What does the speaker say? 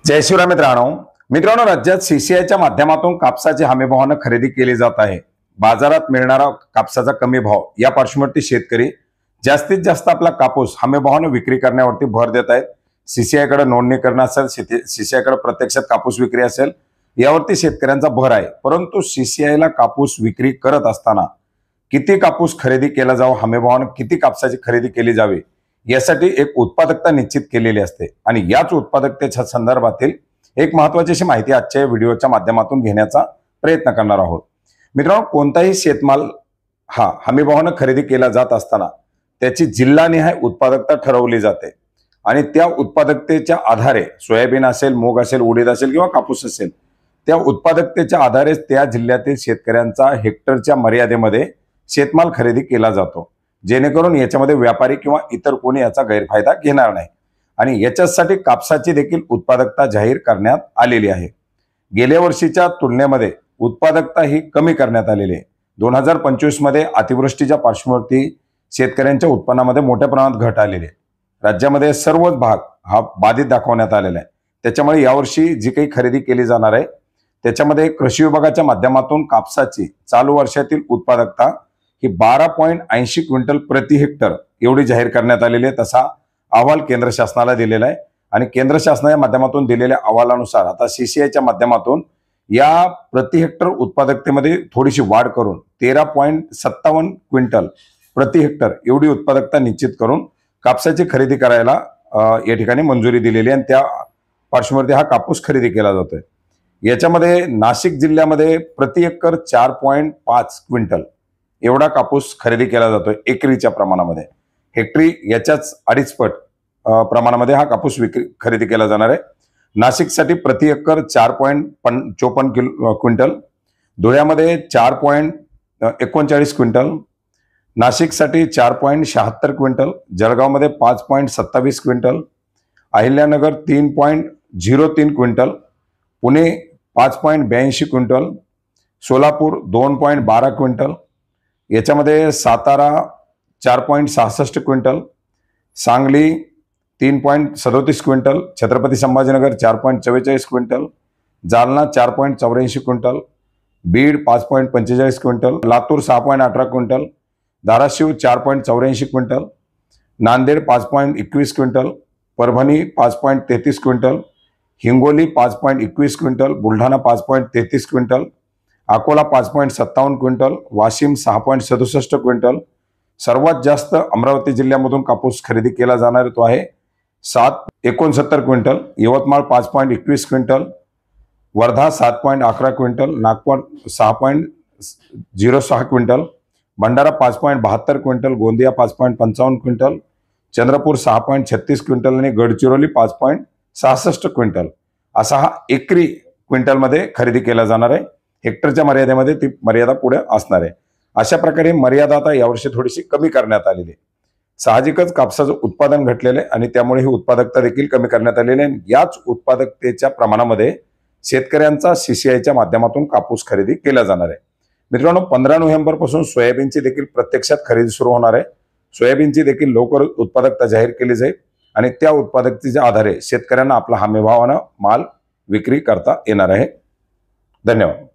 जय शिवराय मित्रांनो राज्यात सीसीआयच्या माध्यमातून कापसाची हमीभावानं खरेदी केली जात आहे। बाजारात मिळणारा कापसाचा कमी भाव या पार्श्वभूमीवरती शेतकरी जास्तीत जास्त आपला कापूस हमीभावानं विक्री करण्यावरती भर देत आहेत। सीसीआयकडे नोंदणी करणं असेल, सीसीआयकडे प्रत्यक्षात कापूस विक्री असेल, यावरती शेतकऱ्यांचा भर आहे। परंतु सीसीआयला कापूस विक्री करत असताना किती कापूस खरेदी केला जावा, हमीभावानं किती कापसाची खरेदी केली जावी, यासाठी एक उत्पादकता निश्चित केलेली असते आणि याच उत्पादकतेच्या संदर्भातील एक महत्त्वाची अशी माहिती आजच्या व्हिडिओच्या माध्यमातून घेण्याचा प्रयत्न करणार आहोत। मित्रांनो, कोणताही शेतमाल हा हमीभावानं खरेदी केला जात असताना त्याची जिल्हानिहाय उत्पादकता ठरवली जाते आणि त्या उत्पादकतेच्या आधारे सोयाबीन असेल, मूग असेल, उडीद असेल किंवा कापूस असेल, त्या उत्पादकतेच्या आधारे त्या जिल्ह्यातील शेतकऱ्यांचा हेक्टरच्या मर्यादेमध्ये शेतमाल खरेदी केला जातो, जेणेकरून याच्यामध्ये व्यापारी किंवा इतर कोणी याचा गैरफायदा घेणार नाही आणि याच्यासाठी कापसाची देखील उत्पादकता जाहीर करण्यात आलेली आहे। गेल्या वर्षीच्या तुलनेमध्ये उत्पादकता ही कमी करण्यात आलेली आहे। 2025 मध्ये अतिवृष्टीच्या पार्श्वभूमीवरती शेतकऱ्यांच्या उत्पन्नामध्ये मोठ्या प्रमाणात घट आलेली आहे। राज्यामध्ये सर्वच भाग हा बाधित दाखवण्यात आलेला आहे। त्याच्यामुळे यावर्षी जी काही खरेदी केली जाणार आहे त्याच्यामध्ये कृषी विभागाच्या माध्यमातून कापसाची चालू वर्षातील उत्पादकता ही 12.80 क्विंटल प्रति हेक्टर एवढी जाहीर करण्यात आलेली आहे। तसा अहवाल केंद्र शासनाला दिलेला आहे आणि केंद्र शासनाच्या माध्यमातून दिलेल्या अहवालानुसार आता सीसीआयच्या माध्यमातून या प्रति हेक्टर उत्पादकतेमध्ये थोडीशी वाढ करून 13.57 क्विंटल प्रति हेक्टर एवढी उत्पादकता निश्चित करून कापसाची खरेदी करायला या ठिकाणी मंजुरी दिलेली आहे आणि त्या पार्श्वभूमीवरती हा कापूस खरेदी केला जातोय। याच्यामध्ये नाशिक जिल्ह्यामध्ये प्रति एकर 4.5 क्विंटल एवढा कापूस खरेदी केला जातोय एकरीच्या प्रमाणामध्ये। हेक्टरी याच्याच 2.5 पट प्रमाणामध्ये हा कापूस खरेदी केला जाणार आहे। नाशिकसाठी प्रति एकर 4.54 क्विंटल, धुळ्यामध्ये 4.39 क्विंटल, नाशिकसाठी 4.76 क्विंटल, जळगावमध्ये 5.27 quintal, Ahilyanagar 3.03 quintal, Pune 5.82 quintal, Solapur 2.12 quintal, याच्यामध्ये Satara 4.66 quintal, Sangli 3.37 quintal, Chhatrapati Sambhajinagar 4.44 quintal, Jalna 4.84 quintal, Beed 5.45 quintal, Latur 6.18 quintal, Dharashiv 4.84 quintal, Nanded 5.21 quintal, Parbhani 5.33 quintal, Hingoli 5.21 quintal, Buldhana 5.33 quintal, Akola 5.57 quintal, Washim 6.67 quintal, सर्वात जास्त अमरावती जिल्ह्यामधून कापूस खरेदी केला जाणार तो आहे 7.69 quintal, Yavatmal 5.21 quintal, Wardha 7.11 quintal, Nagpur 6.06 quintal, Bhandara 5.72 quintal, Gondia 5.55 quintal, Chandrapur 6.36 quintal आणि गडचिरोली 5.66 क्विंटल असा हा एकरी क्विंटलमध्ये खरेदी केला जाणार आहे। हेक्टरच्या मर्यादेमध्ये ती मर्यादा पुढे असणार आहे। अशा प्रकारे मर्यादा आता यावर्षी थोडीशी कमी करण्यात आलेली आहे। साहजिकच कापसाचं उत्पादन घटलेलं आहे आणि त्यामुळे ही उत्पादकता देखील कमी करण्यात आलेली आहे। याच उत्पादकतेच्या प्रमाणामध्ये शेतकऱ्यांचा सीसीआयच्या माध्यमातून कापूस खरेदी केला जाणार आहे। मित्रांनो, 15 नोव्हेंबर पासून सोयाबीनची देखील प्रत्यक्षात खरेदी सुरू होणार आहे। सोयाबीनची देखील लवकर उत्पादकता जाहीर केली जाईल आणि त्या उत्पादकतेच्या आधारे शेतकऱ्यांना आपला हमीभावानं माल विक्री करता येणार आहे। धन्यवाद।